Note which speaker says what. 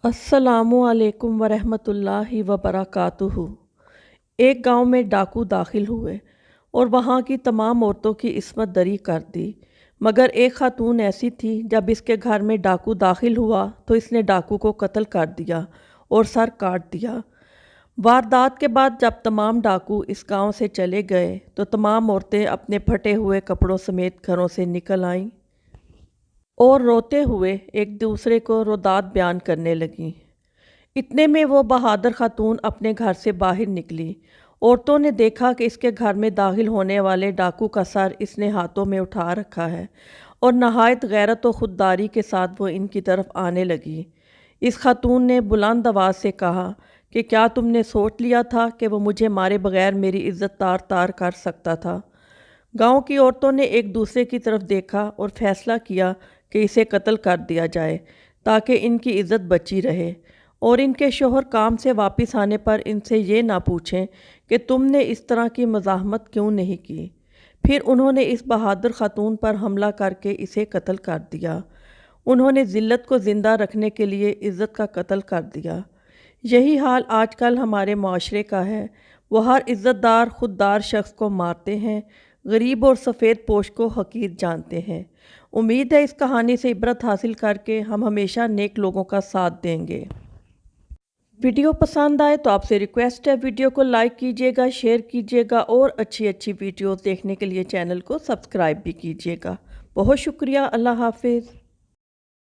Speaker 1: अस्सलामुअलैकुम वरहमतुल्लाहि वबरकातुहू। एक गांव में डाकू दाखिल हुए और वहां की तमाम औरतों की इस्मत दरी कर दी, मगर एक खातून ऐसी थी, जब इसके घर में डाकू दाखिल हुआ तो इसने डाकू को कत्ल कर दिया और सर काट दिया। वारदात के बाद जब तमाम डाकू इस गांव से चले गए तो तमाम औरतें अपने फटे हुए कपड़ों समेत घरों से निकल आईं और रोते हुए एक दूसरे को रोदात बयान करने लगीं। इतने में वो बहादुर खातून अपने घर से बाहर निकली। औरतों ने देखा कि इसके घर में दाखिल होने वाले डाकू का सर इसने हाथों में उठा रखा है और नहायत गैरत व खुददारी के साथ वो इनकी तरफ आने लगी। इस खातून ने बुलंद आवाज़ से कहा कि क्या तुमने सोच लिया था कि वो मुझे मारे बगैर मेरी इज्जत तार तार कर सकता था? गांव की औरतों ने एक दूसरे की तरफ देखा और फैसला किया कि इसे कत्ल कर दिया जाए ताकि इनकी इज्जत बची रहे और इनके शोहर काम से वापस आने पर इनसे ये ना पूछें कि तुमने इस तरह की मज़ाहमत क्यों नहीं की। फिर उन्होंने इस बहादुर खातून पर हमला करके इसे कत्ल कर दिया। उन्होंने ज़िल्लत को ज़िंदा रखने के लिए इज़्ज़त का कत्ल कर दिया। यही हाल आजकल हमारे माशरे का है। वो हर इज़्ज़तदार खुददार शख्स को मारते हैं, गरीब और सफ़ेद पोश को हकीर जानते हैं। उम्मीद है इस कहानी से इबरत हासिल करके हम हमेशा नेक लोगों का साथ देंगे। वीडियो पसंद आए तो आपसे रिक्वेस्ट है, वीडियो को लाइक कीजिएगा, शेयर कीजिएगा और अच्छी अच्छी वीडियोस देखने के लिए चैनल को सब्सक्राइब भी कीजिएगा। बहुत शुक्रिया। अल्लाह हाफिज़।